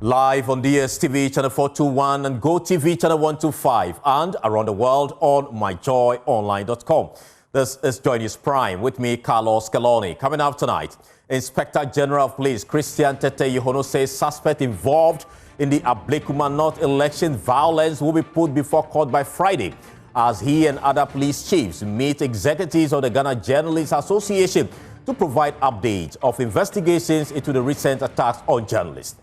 Live on DSTV channel 421 and GoTV channel 125 and around the world on myjoyonline.com. This is Joy News Prime with me, Carlos Scaloni. Coming up tonight, Inspector General of Police Christian Tete Yohono says suspect involved in the Ablekuma North election violence will be put before court by Friday as he and other police chiefs meet executives of the Ghana Journalists Association to provide updates of investigations into the recent attacks on journalists.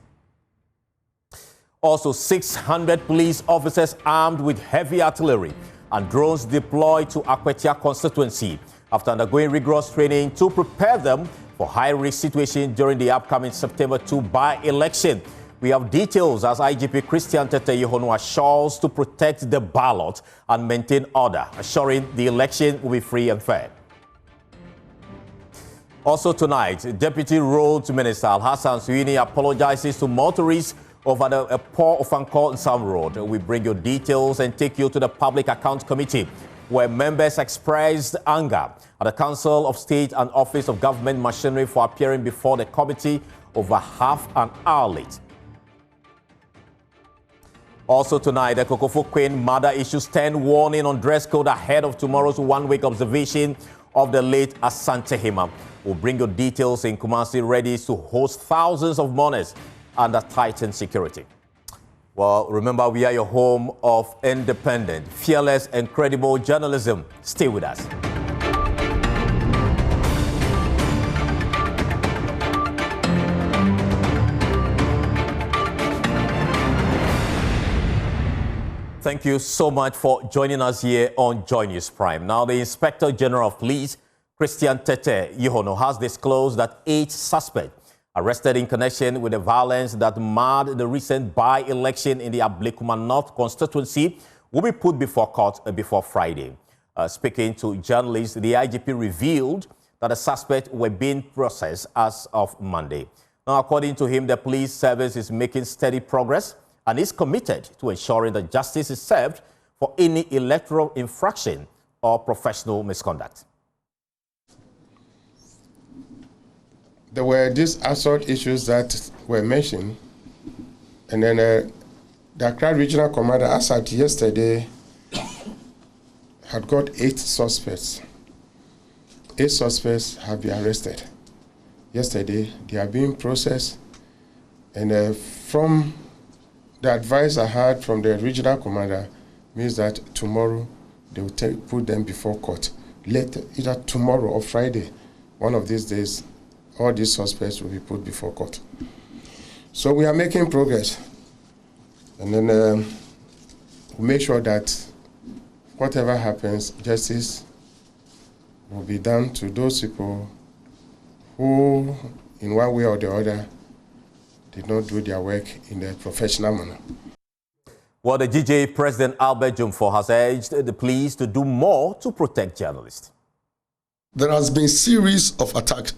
Also, 600 police officers armed with heavy artillery and drones deployed to Akwetia constituency after undergoing rigorous training to prepare them for high-risk situations during the upcoming September 2 by-election. We have details as IGP Christian Tete Yohono assures to protect the ballot and maintain order, assuring the election will be free and fair. Also tonight, Deputy Roads Minister Alhassan Suini apologizes to motorists over a poor Ofankor Nsam Road. We bring you details and take you to the Public Account Committee, where members expressed anger at the Council of State and Office of Government Machinery for appearing before the committee over half an hour late. Also tonight, the Kokofo Queen mother issues 10 warning on dress code ahead of tomorrow's one-week observation of the late Asante Hima. We'll bring you details in Kumasi ready to host thousands of mourners under tightened security. Well, remember, we are your home of independent, fearless, and credible journalism. Stay with us. Thank you so much for joining us here on Joy News Prime. Now, the Inspector General of Police, Christian Tete Yohono, has disclosed that 8 suspects arrested in connection with the violence that marred the recent by-election in the Ablekuma North constituency will be put before court before Friday. Speaking to journalists, the IGP revealed that the suspects were being processed as of Monday. Now, according to him, the police service is making steady progress and is committed to ensuring that justice is served for any electoral infraction or professional misconduct. There were these assault issues that were mentioned, and then the Accra Regional Commander, as at yesterday, had got 8 suspects. 8 suspects have been arrested. Yesterday, they are being processed, and from the advice I had from the Regional Commander means that tomorrow they will put them before court. Later, either tomorrow or Friday, one of these days, all these suspects will be put before court. So we are making progress. And then we'll make sure that whatever happens, justice will be done to those people who, in one way or the other, did not do their work in a professional manner. Well, the GJ President Albert Jumfo has urged the police to do more to protect journalists. There has been a series of attacks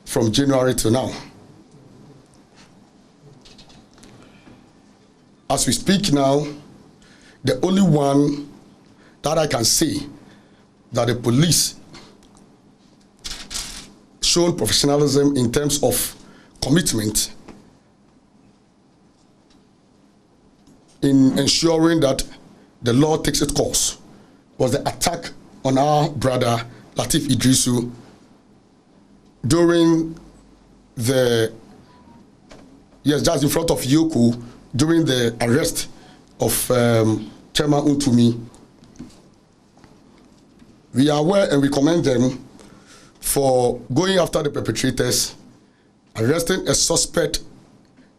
from January to now. As we speak now, the only one that I can say that the police shown professionalism in terms of commitment in ensuring that the law takes its course was the attack on our brother Latif Idrisu during the, just in front of Yoku, during the arrest of Chairman Untumi. We are aware and we commend them for going after the perpetrators, arresting a suspect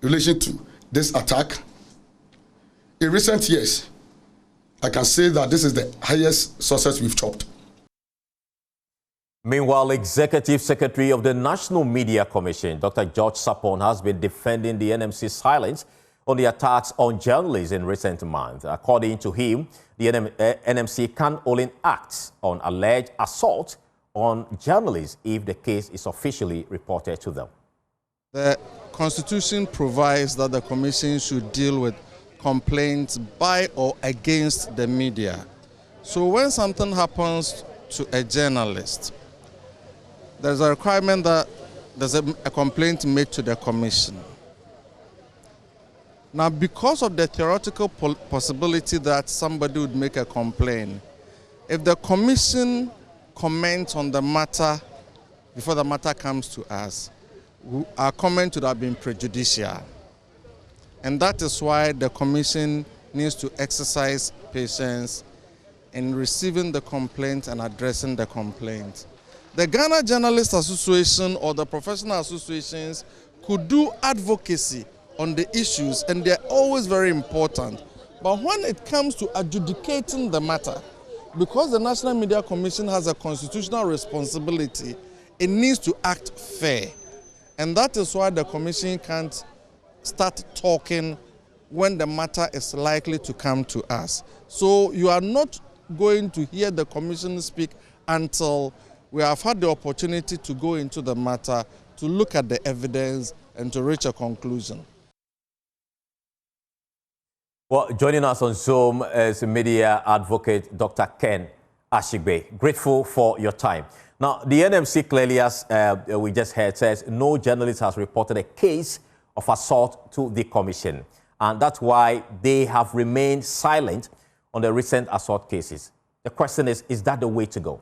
in relation to this attack. In recent years, I can say that this is the highest success we've chopped. Meanwhile, Executive Secretary of the National Media Commission, Dr. George Sapon, has been defending the NMC's silence on the attacks on journalists in recent months. According to him, the NMC can only act on alleged assault on journalists if the case is officially reported to them. The Constitution provides that the Commission should deal with complaints by or against the media. So when something happens to a journalist, there's a requirement that there's a complaint made to the commission. Now, because of the theoretical possibility that somebody would make a complaint, if the commission comments on the matter before the matter comes to us, our comment would have been prejudicial. And that is why the commission needs to exercise patience in receiving the complaint and addressing the complaint. The Ghana Journalists Association or the professional associations could do advocacy on the issues, and they're always very important. But when it comes to adjudicating the matter, because the National Media Commission has a constitutional responsibility, it needs to act fair. And that is why the commission can't start talking when the matter is likely to come to us. So you are not going to hear the commission speak until we have had the opportunity to go into the matter, to look at the evidence, and to reach a conclusion. Well, joining us on Zoom is media advocate Dr. Ken Ashigay. Grateful for your time. Now, the NMC clearly, as we just heard, says no journalist has reported a case of assault to the commission. And that's why they have remained silent on the recent assault cases. The question is that the way to go?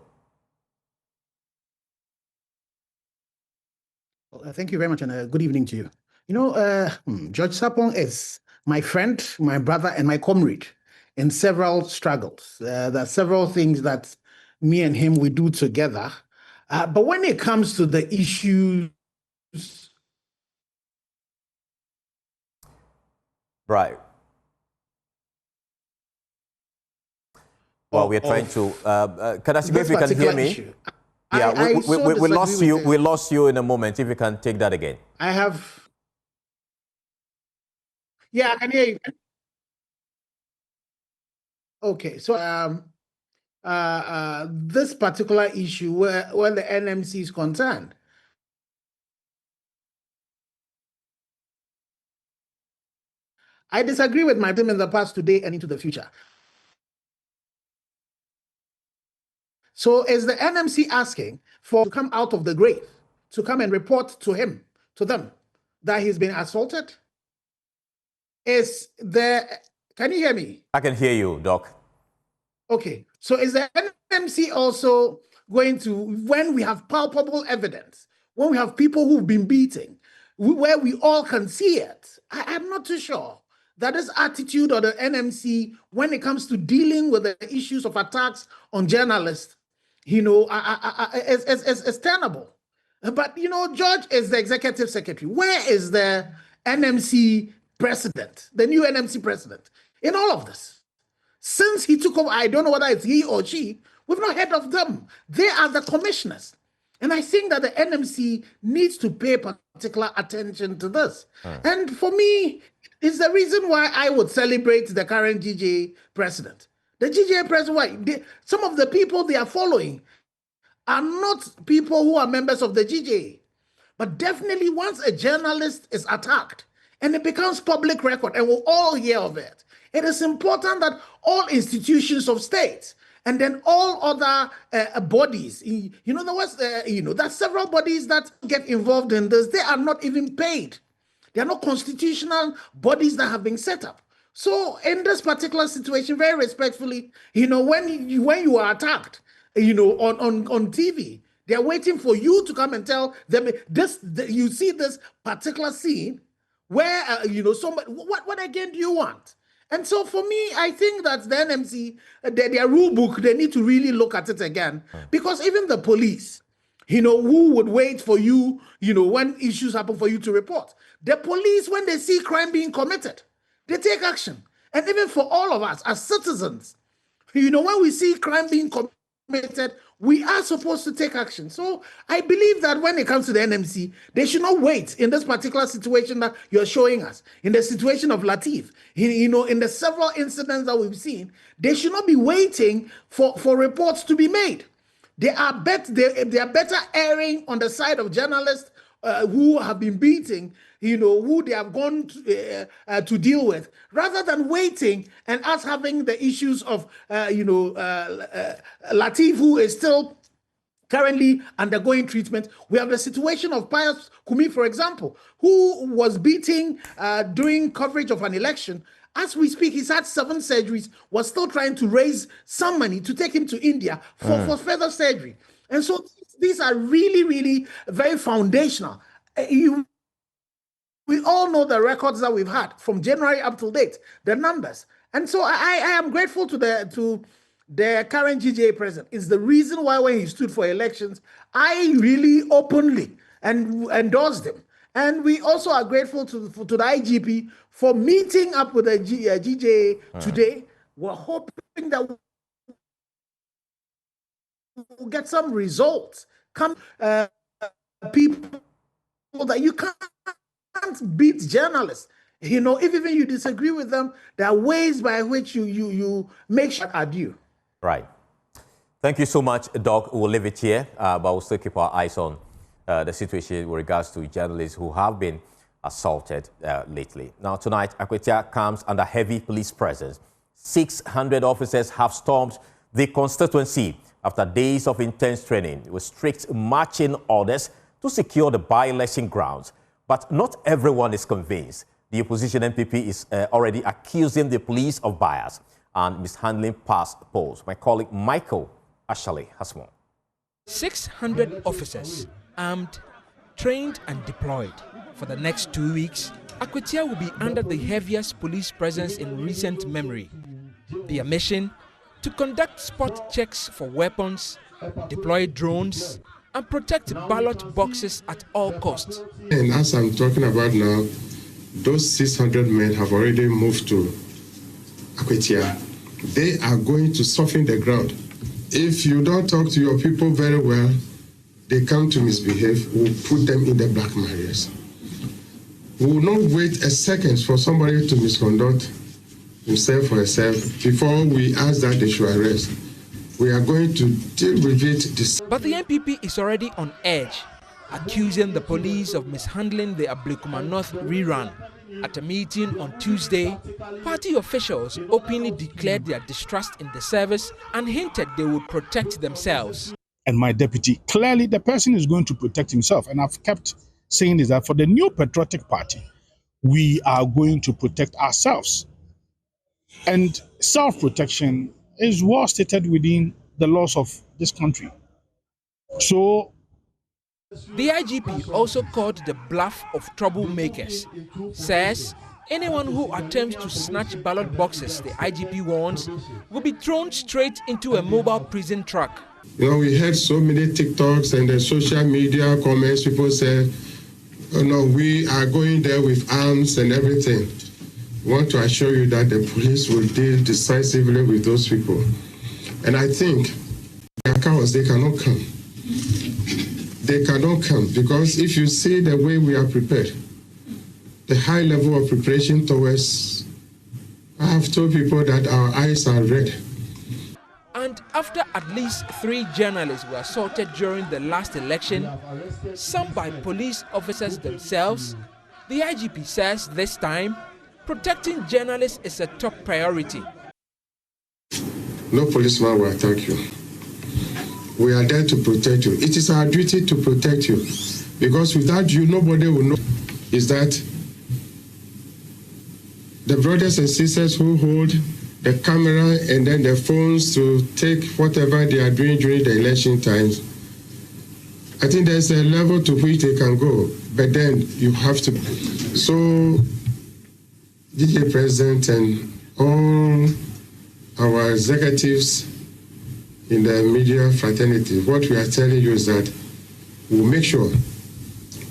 Well, thank you very much, and good evening to you. You know, George Sapong is my friend, my brother, and my comrade in several struggles. There are several things that me and him, we do together. But when it comes to the issues... Right. Well, we're trying to... can I see if you can hear me? Issue. Yeah, we lost you. We lost you in a moment. If you can take that again. I have... Yeah, I can hear you. Okay, so this particular issue where the NMC is concerned, I disagree with my team in the past, today, and into the future. So is the NMC asking for to come out of the grave, to come and report to them, that he's been assaulted? Can you hear me? I can hear you, Doc. Okay, so is the NMC also going to, when we have palpable evidence, when we have people who've been beating, where we all can see it, I'm not too sure that this attitude of the NMC when it comes to dealing with the issues of attacks on journalists, you know, is tenable. But, you know, George is the executive secretary. Where is the NMC president, the new NMC president, in all of this? Since he took over, I don't know whether it's he or she, we've not heard of them. They are the commissioners. And I think that the NMC needs to pay particular attention to this. And for me, it's the reason why I would celebrate the current GJ president. The GJ president, why? Some of the people they are following are not people who are members of the GJ. But definitely once a journalist is attacked and it becomes public record and we'll all hear of it, it is important that all institutions of state and then all other bodies, you know, there are several bodies that get involved in this. They are not even paid. They are not constitutional bodies that have been set up. So in this particular situation, very respectfully, you know, when you are attacked, you know, on TV, they are waiting for you to come and tell them you see this particular scene where, you know, somebody, what again do you want? And so for me, I think that the NMC, their rule book, they need to really look at it again. Because even the police, you know, who would wait for you, you know, when issues happen for you to report? The police, when they see crime being committed, they take action. And even for all of us as citizens, you know, when we see crime being committed, we are supposed to take action. So I believe that when it comes to the NMC, they should not wait in this particular situation that you're showing us. In the situation of Latif, you know, in the several incidents that we've seen, they should not be waiting for reports to be made. They are better erring on the side of journalists who have been beating, you know, who they have gone to deal with, rather than waiting and us having the issues of, Latif, who is still currently undergoing treatment. We have the situation of Pius Kumi, for example, who was beating during coverage of an election. As we speak, he's had 7 surgeries, was still trying to raise some money to take him to India for further surgery. And so these are really, really very foundational. We all know the records that we've had from January up to date, the numbers. And so I am grateful to the current GJA president. It's the reason why when he stood for elections, I really openly endorsed him. And we also are grateful to the IGP for meeting up with the GJA today. We're hoping that we'll get some results. People that you can't beat journalists. You know, if even you disagree with them, there are ways by which you make sure are due. Right. Thank you so much, Doc. We'll leave it here, but we'll still keep our eyes on the situation with regards to journalists who have been assaulted lately. Now, tonight, Akwetia comes under heavy police presence. 600 officers have stormed the constituency after days of intense training with strict marching orders to secure the by-election grounds. But not everyone is convinced. The opposition MPP is already accusing the police of bias and mishandling past polls. My colleague Michael Ashigay has more. 600 officers, armed, trained and deployed. For the next 2 weeks, Akwetia will be under the heaviest police presence in recent memory. Their mission? To conduct spot checks for weapons, deploy drones, and protect ballot boxes at all costs. And as I'm talking about now, those 600 men have already moved to Akwetia. They are going to soften the ground. If you don't talk to your people very well, they come to misbehave, we'll put them in the black areas. We will not wait a second for somebody to misconduct himself or herself before we ask that they should arrest. We are going to deal with it this. But the MPP is already on edge, accusing the police of mishandling the Ablekuma North rerun. At a meeting on Tuesday, party officials openly declared their distrust in the service and hinted they would protect themselves. And my deputy, clearly the person is going to protect himself. And I've kept saying is that for the new patriotic party, we are going to protect ourselves. And self-protection is well stated within the laws of this country. So the IGP also called the bluff of troublemakers. Says anyone who attempts to snatch ballot boxes, the IGP warns, will be thrown straight into a mobile prison truck. You know, we heard so many TikToks and the social media comments. People said, oh no, we are going there with arms and everything. I want to assure you that the police will deal decisively with those people. And I think they are cowards, they cannot come. They cannot come because if you see the way we are prepared, the high level of preparation towards, I have told people that our eyes are red. And after at least 3 journalists were assaulted during the last election, some by police officers themselves, the IGP says this time, protecting journalists is a top priority. No policeman will attack you. We are there to protect you. It is our duty to protect you because without you, nobody will know. Is that the brothers and sisters who hold the camera and then the phones to take whatever they are doing during the election times. I think there's a level to which they can go, but then you have to. So, DJ President and all our executives in the media fraternity, what we are telling you is that we'll make sure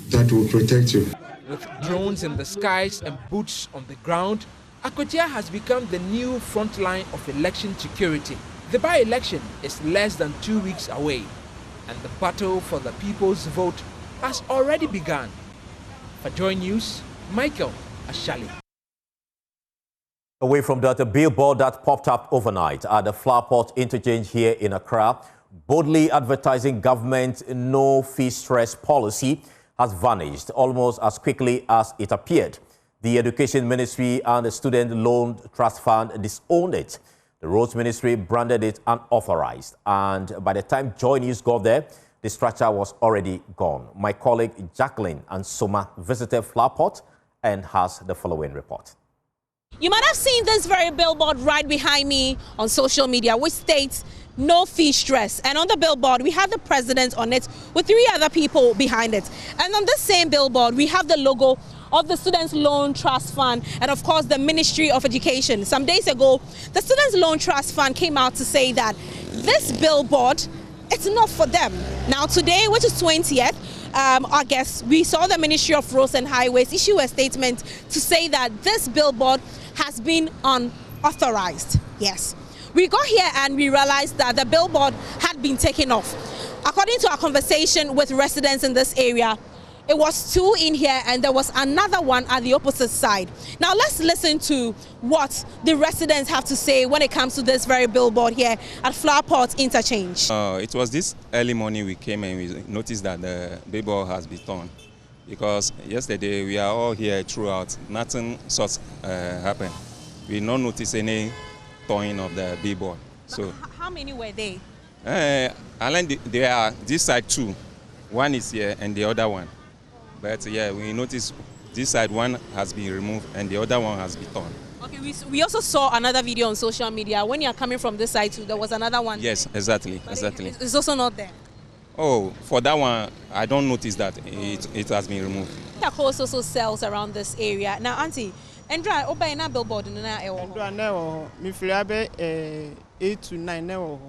that we'll protect you. With drones in the skies and boots on the ground, Akwetia has become the new front line of election security. The by-election is less than 2 weeks away, and the battle for the people's vote has already begun. For Joy News, Michael Ashigay. Away from that, a billboard that popped up overnight at the Flowerport interchange here in Accra, boldly advertising government no-fee stress policy, has vanished almost as quickly as it appeared. The Education Ministry and the Student Loan Trust Fund disowned it. The Roads Ministry branded it unauthorized. And by the time Joy News got there, the structure was already gone. My colleague Jacqueline and Soma visited Flowerpot and has the following report. You might have seen this very billboard right behind me on social media, which states no fee stress. And on the billboard, we have the president on it with 3 other people behind it. And on this same billboard, we have the logo of the Students' Loan Trust Fund and, of course, the Ministry of Education. Some days ago, the Students' Loan Trust Fund came out to say that this billboard, it's not for them. Now, today, which is 20th, August, we saw the Ministry of Roads and Highways issue a statement to say that this billboard has been unauthorized. Yes. We got here and we realized that the billboard had been taken off. According to our conversation with residents in this area, it was 2 in here and there was another one at the opposite side. Now let's listen to what the residents have to say when it comes to this very billboard here at Flowerpot Interchange. It was this early morning we came and we noticed that the billboard has been torn. Because yesterday we are all here throughout, nothing such happened. We not notice any torn of the billboard. So how many were they? There are this side 2. One is here and the other one. But yeah, we noticed this side one has been removed and the other one has been torn. Okay, we also saw another video on social media. When you are coming from this side too, there was another one. Yes, exactly, But exactly. It's also not there. Oh, for that one, I don't notice that it has been removed. That also sells around this area. Now, Auntie, Andra, oba na billboard na ewo. Andra na ewo. Mi firi 8 to 9 na ewo.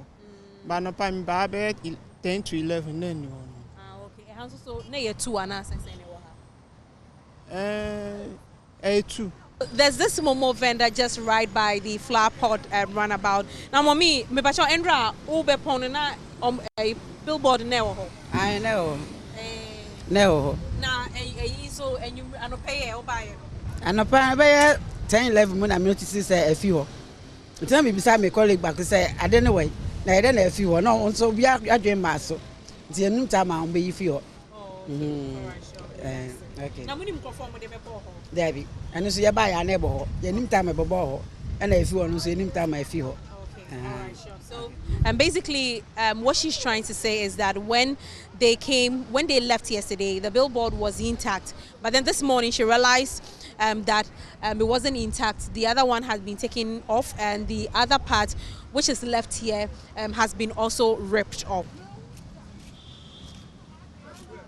Ba no pa mi ba 10 to 11 na ni wo. Ah, okay. And so na ye 2 ana sense na ewo ha. 2. There's this momo vendor just right by the Flowerpot runabout. Now, mommy, me bacho Andra ube pon na billboard na ewo. I know. No. Na so and you ano pay e oba and upon 10-11 when I noticed a few. Tell me beside my colleague back to say, I don't know why. I don't know if you are not so we are doing mass. The new time I'll be few. Okay. Now, when you perform with the billboard, Debbie, and so you buy a neighbor, the new time a ball, and if you want to say, new time I feel. Okay, all right, sure. So, basically, what she's trying to say is that when they left yesterday, the billboard was intact. But then this morning, she realized that it wasn't intact. The other one has been taken off, and the other part, which is left here, has been also ripped off.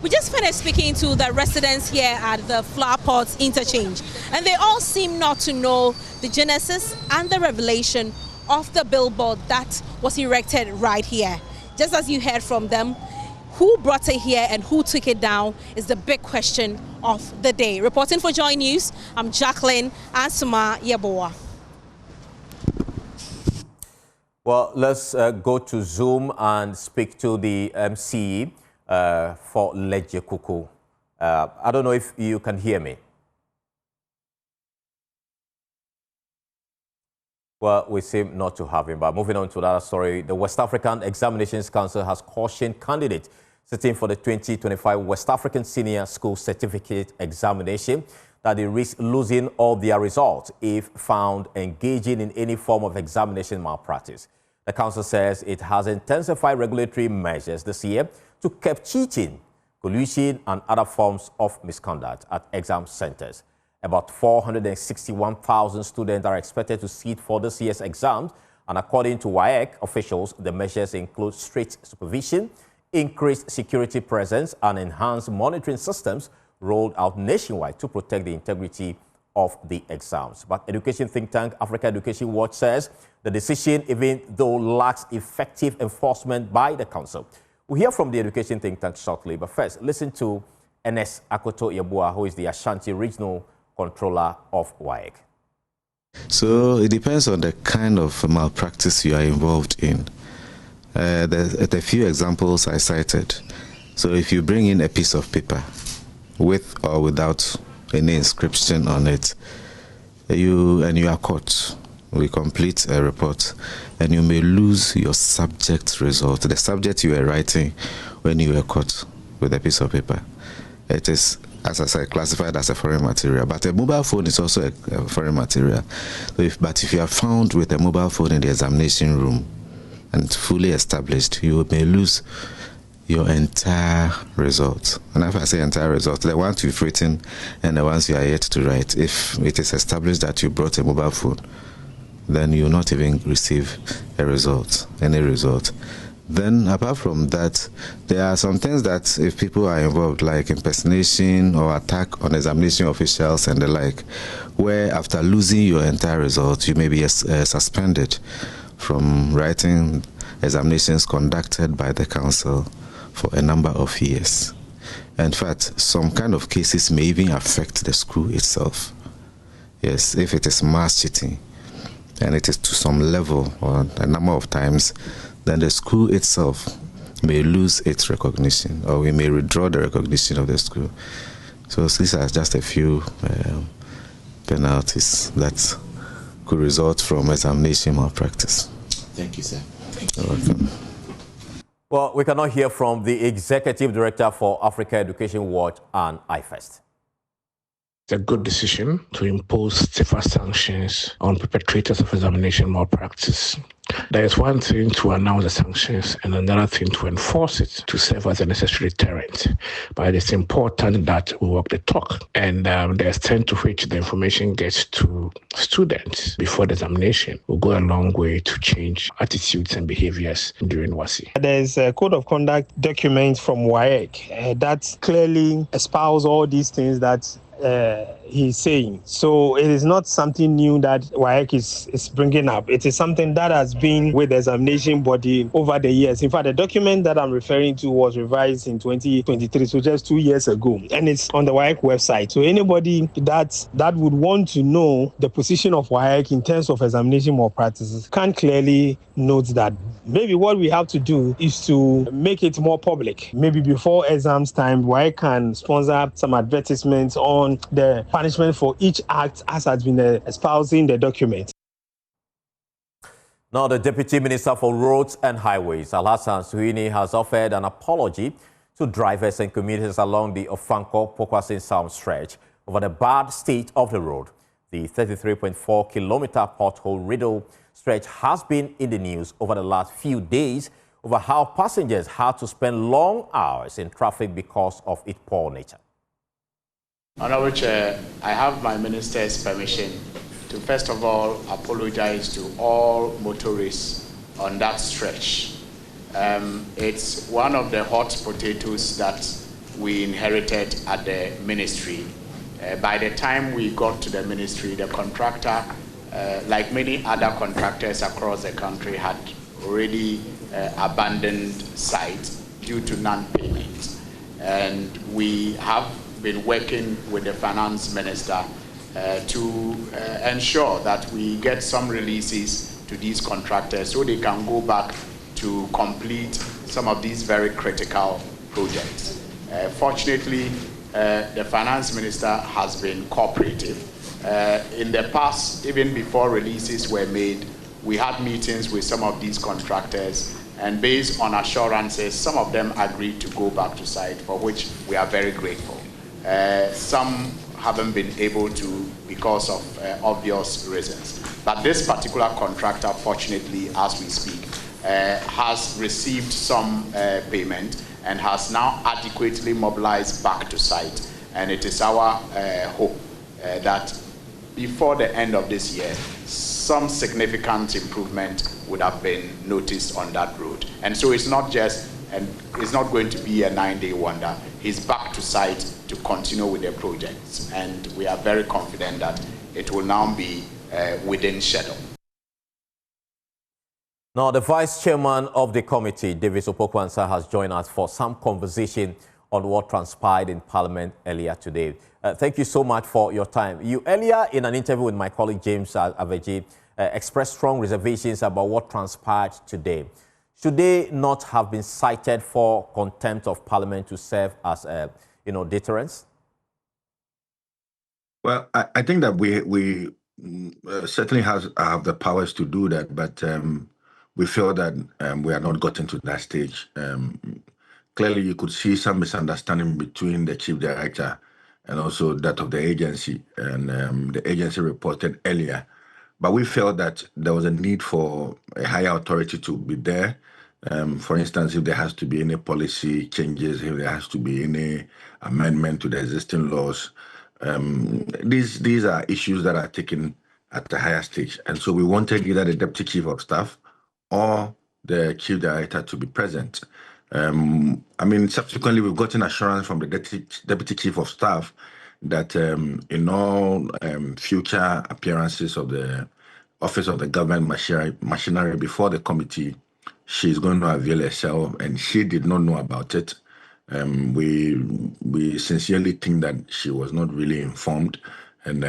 We just finished speaking to the residents here at the Flowerpot Interchange, and they all seem not to know the genesis and the revelation of the billboard that was erected right here. Just as you heard from them, who brought it here and who took it down is the big question of the day. Reporting for Joy News, I'm Jacqueline Asuma Yeboah. Well, let's go to Zoom and speak to the MC for Leje Kuku. I don't know if you can hear me. Well, we seem not to have him, but moving on to that story, the West African Examinations Council has cautioned candidates sitting for the 2025 West African Senior School Certificate Examination that they risk losing all their results if found engaging in any form of examination malpractice. The council says it has intensified regulatory measures this year to curb cheating, collusion, and other forms of misconduct at exam centers. About 461,000 students are expected to sit for this year's exams, and according to WAEC officials, the measures include strict supervision, increased security presence, and enhanced monitoring systems rolled out nationwide to protect the integrity of the exams. But education think tank Africa Education Watch says the decision, even though lacks effective enforcement by the council. We'll hear from the education think tank shortly, but first, listen to Ernest Akoto Yeboah, who is the Ashanti Regional Controller of WAEC. So it depends on the kind of malpractice you are involved in. The few examples I cited. So if you bring in a piece of paper with or without any inscription on it, you are caught. We complete a report, and you may lose your subject result, the subject you were writing when you were caught with a piece of paper. It is, as I said, classified as a foreign material, but a mobile phone is also a foreign material. So but if you are found with a mobile phone in the examination room and fully established, you may lose your entire result. And if I say entire result, the ones you've written and the ones you are yet to write, if it is established that you brought a mobile phone, then you will not even receive a result, any result. Then apart from that, there are some things that if people are involved, like impersonation or attack on examination officials and the like, where after losing your entire result, you may be suspended from writing examinations conducted by the council for a number of years. In fact, some kind of cases may even affect the school itself. Yes, if it is mass cheating, and it is to some level or a number of times, then the school itself may lose its recognition, or we may withdraw the recognition of the school. So these are just a few penalties that could result from examination malpractice. Thank you, sir. You're welcome. Well, we cannot hear from the Executive Director for Africa Education Watch and IFEST. It's a good decision to impose stiffer sanctions on perpetrators of examination malpractice. There is one thing to announce the sanctions and another thing to enforce it to serve as a necessary deterrent. But it's important that we walk the talk, and the extent to which the information gets to students before the examination will go a long way to change attitudes and behaviors during WASSCE. There's a code of conduct document from WAEC that clearly espouses all these things that he's saying. So it is not something new that WAEC is bringing up. It is something that has been with the examination body over the years. In fact, the document that I'm referring to was revised in 2023, so just 2 years ago, and it's on the WAEC website. So anybody that would want to know the position of WAEC in terms of examination malpractices can clearly note that. Maybe what we have to do is to make it more public. Maybe before exams time, WAEC can sponsor some advertisements on the punishment for each act as has been espoused in the document. Now, the Deputy Minister for Roads and Highways, Alhassan Suhuyini, has offered an apology to drivers and commuters along the Ofanko-Pokwase Sound stretch over the bad state of the road. The 33.4-kilometer pothole-riddled stretch has been in the news over the last few days over how passengers had to spend long hours in traffic because of its poor nature. Honourable Chair, I have my minister's permission to first of all apologize to all motorists on that stretch. It's one of the hot potatoes that we inherited at the ministry. By the time we got to the ministry, the contractor, like many other contractors across the country, had already abandoned site due to non-payment. And we have been working with the finance minister to ensure that we get some releases to these contractors so they can go back to complete some of these very critical projects. Fortunately, the finance minister has been cooperative. In the past, even before releases were made, we had meetings with some of these contractors, and based on assurances, some of them agreed to go back to site, for which we are very grateful. Some haven't been able to because of obvious reasons. But this particular contractor, fortunately, as we speak, has received some payment and has now adequately mobilized back to site. And it is our hope that before the end of this year, some significant improvement would have been noticed on that road. And so it's not just, and it's not going to be a 9-day wonder. He's back to site to continue with the projects. And we are very confident that it will now be within schedule. Now, the Vice Chairman of the committee, Davis Opokwansa, has joined us for some conversation on what transpired in Parliament earlier today. Thank you so much for your time. You earlier, in an interview with my colleague James Aveji, expressed strong reservations about what transpired today. Should they not have been cited for contempt of Parliament to serve as a, deterrence? Well, I think that we certainly have the powers to do that, but we feel that we are not gotten to that stage. Clearly, you could see some misunderstanding between the chief director and also that of the agency, and the agency reported earlier. But we felt that there was a need for a higher authority to be there For instance, if there has to be any policy changes, if there has to be any amendment to the existing laws, these are issues that are taken at the higher stage. And so we wanted either the Deputy Chief of Staff or the Chief Director to be present. Subsequently, we've gotten assurance from the Deputy Chief of Staff that in all future appearances of the Office of the Government Machinery before the committee, she's going to avail herself, and she did not know about it. We sincerely think that she was not really informed, and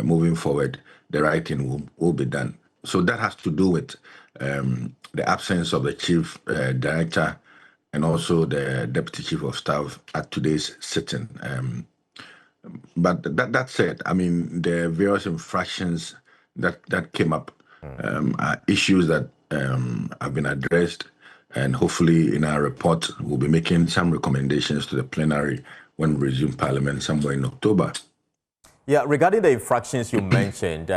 moving forward, the right thing will be done. So that has to do with the absence of the Chief Director and also the Deputy Chief of Staff at today's sitting. But that said, the various infractions that came up are issues that have been addressed, and hopefully in our report we'll be making some recommendations to the plenary when we resume Parliament somewhere in October. Yeah, regarding the infractions you mentioned,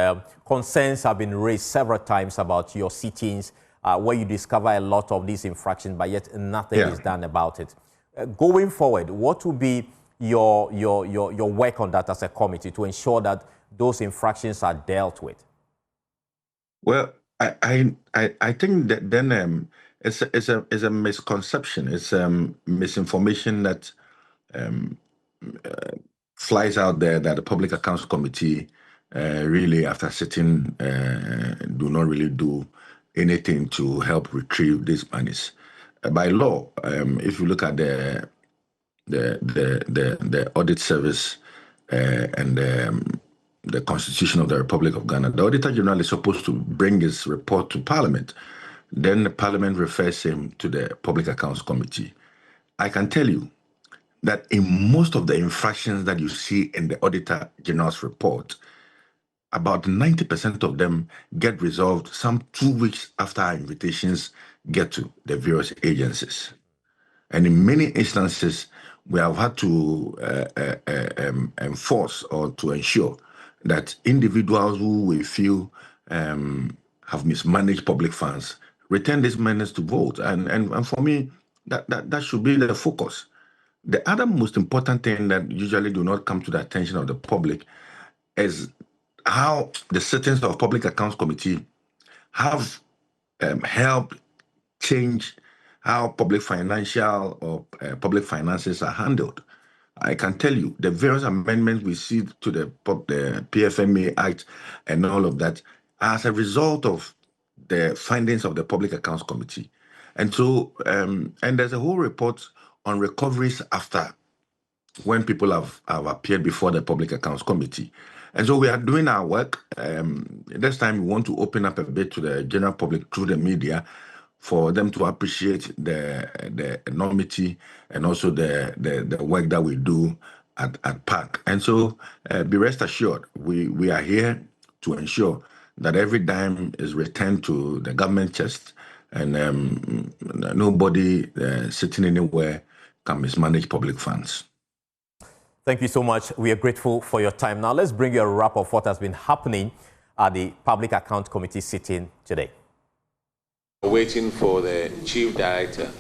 concerns have been raised several times about your sittings where you discover a lot of these infractions, but yet nothing is done about it. Going forward, what will be your work on that as a committee to ensure that those infractions are dealt with? Well, I think that then it's a misconception. It's misinformation that flies out there that the Public Accounts Committee really, after sitting, do not really do anything to help retrieve these monies. By law, if you look at the audit service and the Constitution of the Republic of Ghana, the Auditor General is supposed to bring his report to Parliament. Then the Parliament refers him to the Public Accounts Committee. I can tell you that in most of the infractions that you see in the Auditor General's report, about 90% of them get resolved some 2 weeks after our invitations get to the various agencies. And in many instances, we have had to enforce or to ensure that individuals who we feel have mismanaged public funds return these monies to vote. And for me, that should be the focus. The other most important thing that usually do not come to the attention of the public is how the sittings of Public Accounts Committee have helped change how public financial or public finances are handled. I can tell you the various amendments we see to the PFMA Act and all of that as a result of the findings of the Public Accounts Committee. And so, and there's a whole report on recoveries after when people have appeared before the Public Accounts Committee. And so we are doing our work. This time we want to open up a bit to the general public through the media for them to appreciate the enormity and also the work that we do at PAC. And so be rest assured, we are here to ensure that every dime is returned to the government chest, and nobody sitting anywhere can mismanage public funds. Thank you so much. We are grateful for your time. Now let's bring you a wrap of what has been happening at the Public Account Committee sitting today. Waiting for the Chief Director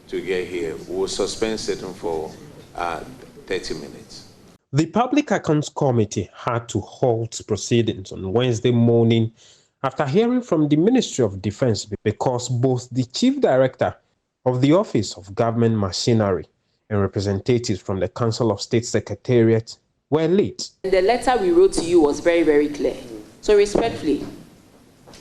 to get here. We'll suspend sitting for 30 minutes. The Public Accounts Committee had to halt proceedings on Wednesday morning after hearing from the Ministry of Defense because both the Chief Director of the Office of Government Machinery and representatives from the Council of State Secretariat were late. The letter we wrote to you was very, very clear. So respectfully,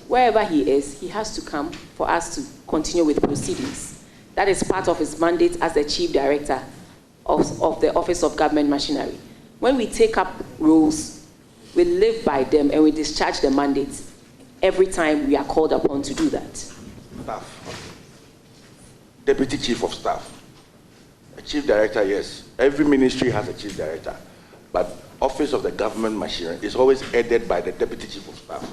wherever he is, he has to come for us to continue with proceedings. That is part of his mandate as the Chief Director of the Office of Government Machinery. When we take up roles, we live by them and we discharge the mandates every time we are called upon to do that. Staff. Deputy Chief of Staff. A Chief Director, yes. Every ministry has a Chief Director. But Office of the Government Machinery is always headed by the Deputy Chief of Staff.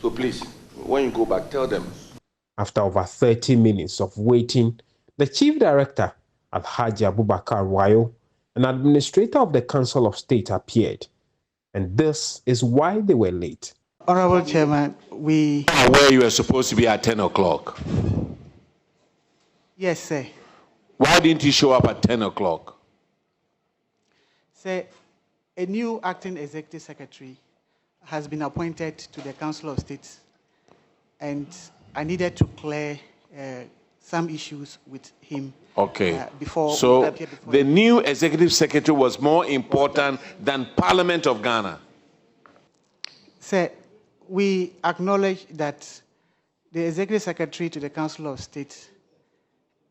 So please, when you go back, tell them. After over 30 minutes of waiting, the Chief Director, Alhaji Abubakar Wayo, an administrator of the Council of State, appeared. And this is why they were late. Honorable Chairman, where you were supposed to be at 10 o'clock. Yes, sir. Why didn't you show up at 10 o'clock? Sir, a new acting executive secretary has been appointed to the Council of State, and I needed to clear some issues with him. Okay. Before so the new executive secretary was more important than Parliament of Ghana. Sir, we acknowledge that the executive secretary to the Council of State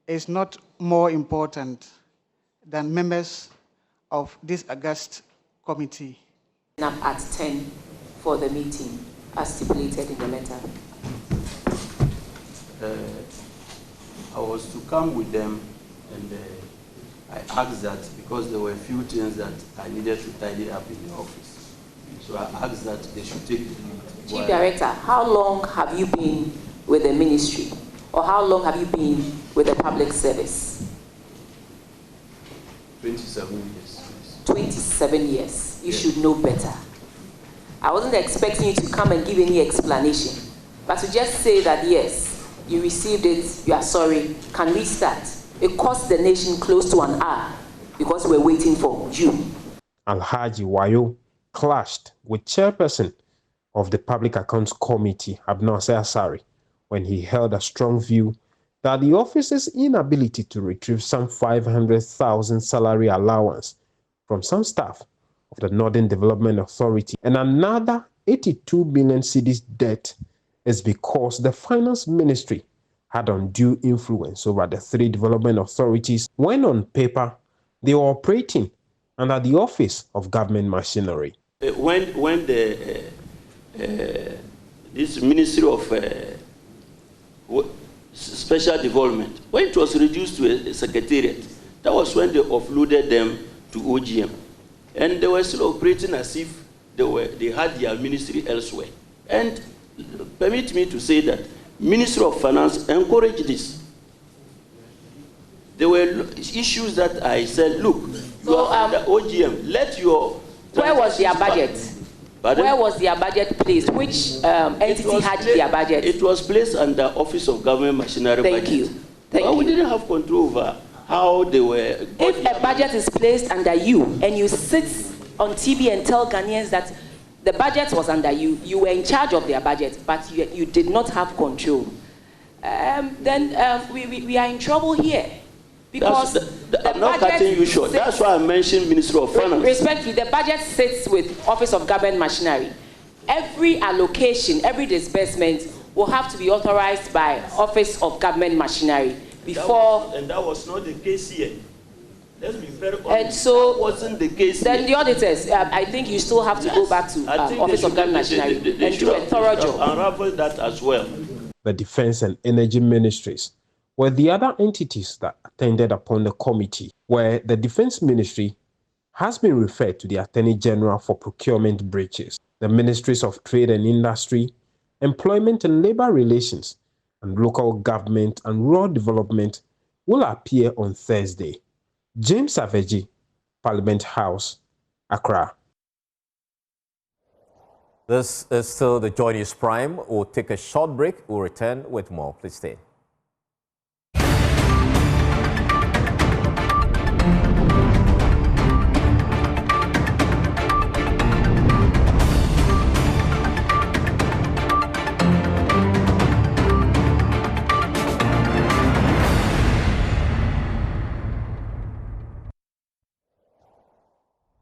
is not more important than members of this august committee. Up at 10 for the meeting, as stipulated in the letter. I was to come with them, and I asked that because there were a few things that I needed to tidy up in the office. So I asked that they should take the lead. Chief Director, how long have you been with the ministry? Or how long have you been with the public service? 27 years. 27 years. You should know better. I wasn't expecting you to come and give any explanation, but to just say that yes, you received it, you are sorry, can we start? It cost the nation close to an hour because we're waiting for you. Alhaji Wayo clashed with chairperson of the Public Accounts Committee, Abnose Asari, when he held a strong view that the office's inability to retrieve some 500,000 salary allowance from some staff of the Northern Development Authority and another 82 billion cedis debt is because the Finance Ministry had undue influence over the three development authorities when on paper they were operating under the Office of Government Machinery. When this Ministry of Special Development, when it was reduced to a secretariat, that was when they offloaded them to OGM. And they were still operating as if they had their ministry elsewhere. And permit me to say that Ministry of Finance encouraged this. There were issues that I said, look, you are under OGM, let your... Where was their budget? Pardon? Where was their budget placed? Which entity had their budget? It was placed under Office of Government Machinery. Thank you. We didn't have control over how they were... If a budget is placed under you and you sit on TV and tell Ghanaians that the budget was under you, you were in charge of their budget, but you did not have control, then we are in trouble here. Because I'm not cutting you short. That's why I mentioned Ministry of Finance. Respectfully, the budget sits with Office of Government Machinery. Every allocation, every disbursement will have to be authorized by Office of Government Machinery before... And that was not the case here. Let's be very honest. And so, that wasn't the case then here. the auditors, I think you still have to go back to Office of Government Machinery and do a thorough job. Unravel that as well. The Defense and Energy Ministries were the other entities that attended upon the committee, where the Defense Ministry has been referred to the Attorney General for procurement breaches. The Ministries of Trade and Industry, Employment and Labor Relations, and Local Government and Rural Development will appear on Thursday. James Aveji, Parliament House, Accra. This is still the Joy News Prime. We'll take a short break. We'll return with more. Please stay.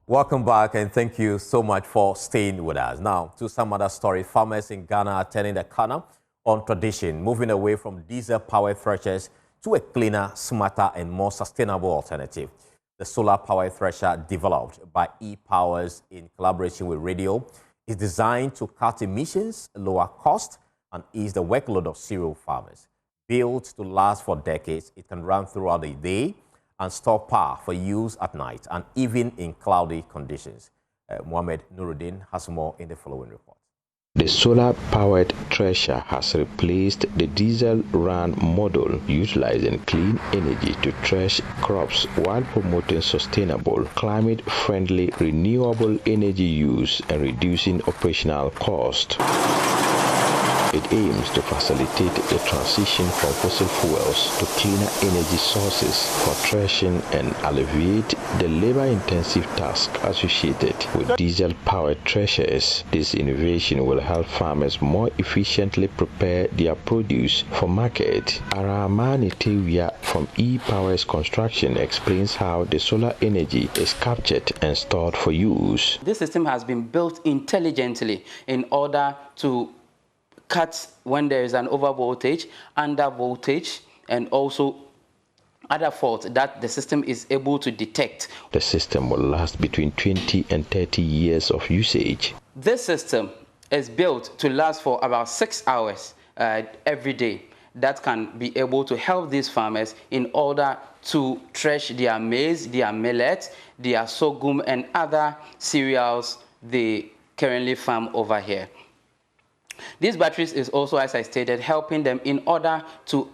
Welcome back, and thank you so much for staying with us. Now, to some other story. Farmers in Ghana are turning the corner on tradition, moving away from diesel-powered threshers to a cleaner, smarter, and more sustainable alternative. The solar-powered thresher, developed by E-Powers in collaboration with Radio, is designed to cut emissions, lower cost, and ease the workload of cereal farmers. Built to last for decades, it can run throughout the day and store power for use at night and even in cloudy conditions. Mohamed Nuruddin has more in the following report. The solar-powered thresher has replaced the diesel-run model, utilizing clean energy to thresh crops while promoting sustainable, climate-friendly, renewable energy use and reducing operational cost. It aims to facilitate the transition from fossil fuels to cleaner energy sources for threshing and alleviate the labor-intensive task associated with diesel-powered threshers. This innovation will help farmers more efficiently prepare their produce for market. Aramani Tewia from E-Powers Construction explains how the solar energy is captured and stored for use. This system has been built intelligently in order to cut when there is an overvoltage, undervoltage, and also other faults that the system is able to detect. The system will last between 20 and 30 years of usage. This system is built to last for about 6 hours every day. That can be able to help these farmers in order to thresh their maize, their millet, their sorghum, and other cereals they currently farm over here. These batteries is also, as I stated, helping them in order to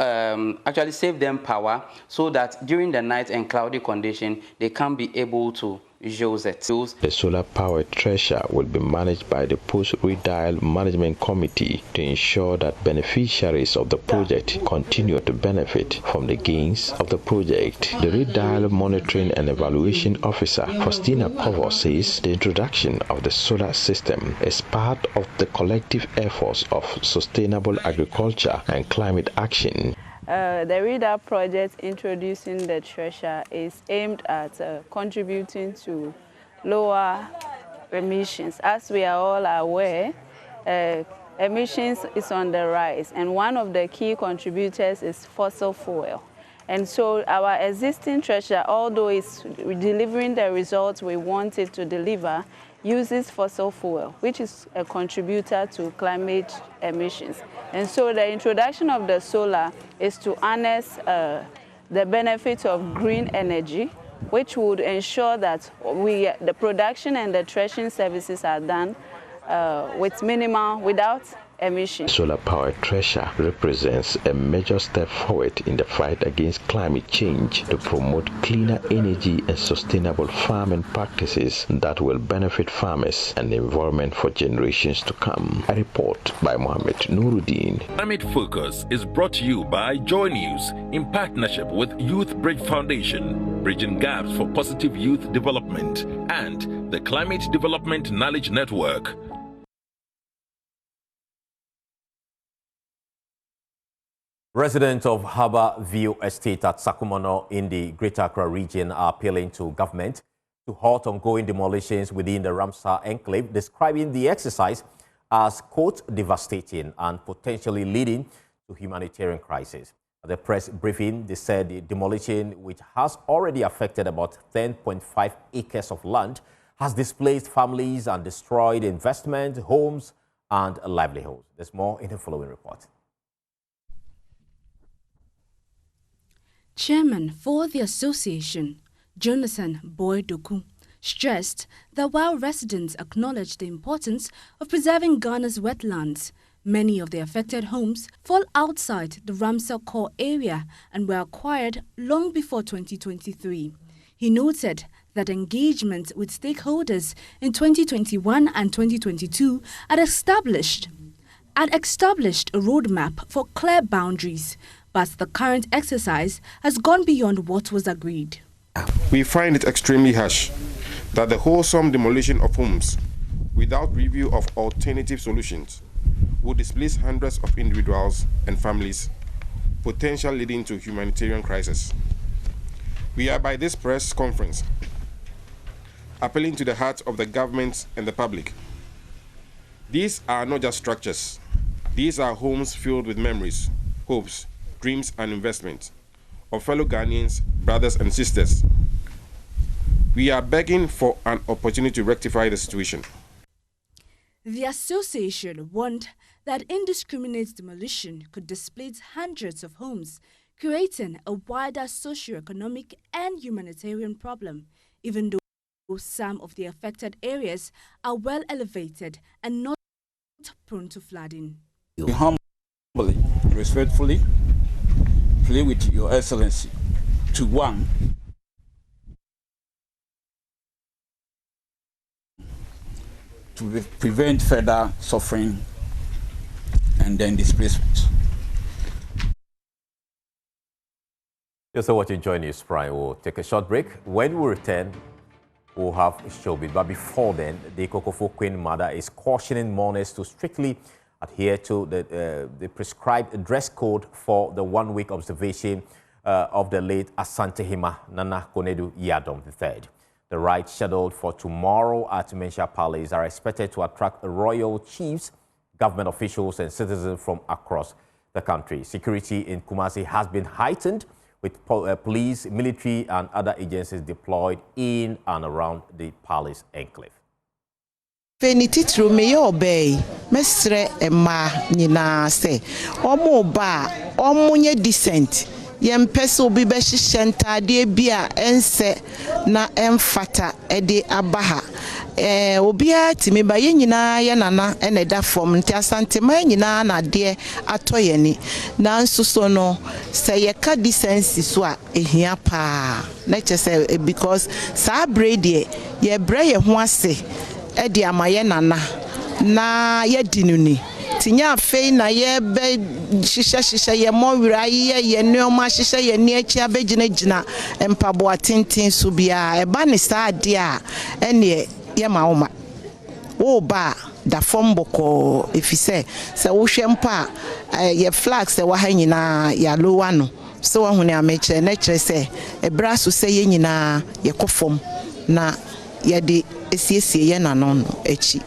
actually save them power so that during the night and cloudy condition, they can be able to use it. The solar-powered thresher will be managed by the Post-Redial Management Committee to ensure that beneficiaries of the project continue to benefit from the gains of the project. The Redial Monitoring and Evaluation Officer, Faustina Povo, says the introduction of the solar system is part of the collective efforts of sustainable agriculture and climate action. The REDA project introducing the Thresher is aimed at contributing to lower emissions. As we are all aware, emissions is on the rise, and one of the key contributors is fossil fuel. And so our existing Thresher, although it's delivering the results we want it to deliver, uses fossil fuel, which is a contributor to climate emissions. And so the introduction of the solar is to harness the benefits of green energy, which would ensure that the production and the threshing services are done without emissions. Solar-powered thresher represents a major step forward in the fight against climate change to promote cleaner energy and sustainable farming practices that will benefit farmers and the environment for generations to come. A report by Mohammed Nuruddin. Climate Focus is brought to you by Joy News in partnership with Youth Bridge Foundation, bridging gaps for positive youth development, and the Climate Development Knowledge Network. Residents of Harbour View Estate at Sakumono in the Greater Accra region are appealing to government to halt ongoing demolitions within the Ramsa enclave, describing the exercise as, quote, devastating and potentially leading to humanitarian crisis. At the press briefing, they said the demolition, which has already affected about 10.5 acres of land, has displaced families and destroyed investment, homes, and livelihoods. There's more in the following report. Chairman for the association, Jonathan Boy-Doku, stressed that while residents acknowledge the importance of preserving Ghana's wetlands, many of the affected homes fall outside the Ramsar core area and were acquired long before 2023. He noted that engagement with stakeholders in 2021 and 2022 had established a roadmap for clear boundaries, but the current exercise has gone beyond what was agreed. We find it extremely harsh that the wholesome demolition of homes without review of alternative solutions would displace hundreds of individuals and families, potentially leading to humanitarian crisis. We are by this press conference appealing to the hearts of the government and the public. These are not just structures. These are homes filled with memories, hopes, dreams and investments of fellow Ghanaians, brothers and sisters. We are begging for an opportunity to rectify the situation. The association warned that indiscriminate demolition could displace hundreds of homes, creating a wider socio-economic and humanitarian problem, even though some of the affected areas are well elevated and not prone to flooding. Humbly, respectfully, plea with Your Excellency to one, to prevent further suffering and and then displacement. You're still watching Joy News Prime. We'll take a short break. When we return, we'll have a showbiz. But before then, the Kokofo Queen Mother is cautioning mourners to strictly adhere to the prescribed dress code for the one-week observation of the late Asantehima Nana Konadu Yadom III. The rites scheduled for tomorrow at Mensha Palace are expected to attract royal chiefs, government officials, and citizens from across the country. Security in Kumasi has been heightened, with police, military, and other agencies deployed in and around the palace enclave. Fenititru meyo bay, mestre ema nina se, omo ba, omunye decent. Yempeso bibe shishenta de bia ense na emfata ede abaha. Obia timiba ye nyina ye nana ene da fom nti asantema nyina na de atoye ni na nsuso no se ye ka decency so a ehia pa na chese because sa brede ye bre ye ho ase e de amaye nana na ye dinuni tinya fei na ye be shisha ye mo wira ye neoma shisha ye ni achi abegina empabo atintin so bia e ba ne sa de a ene yema oma wo ba da fomboko efise se wo hwempa ye flags e wa ha nyina ya lowa no so wa hune ameche na kire se ebra so se ye nyina ye kofom na ye de esiesie ye na no echi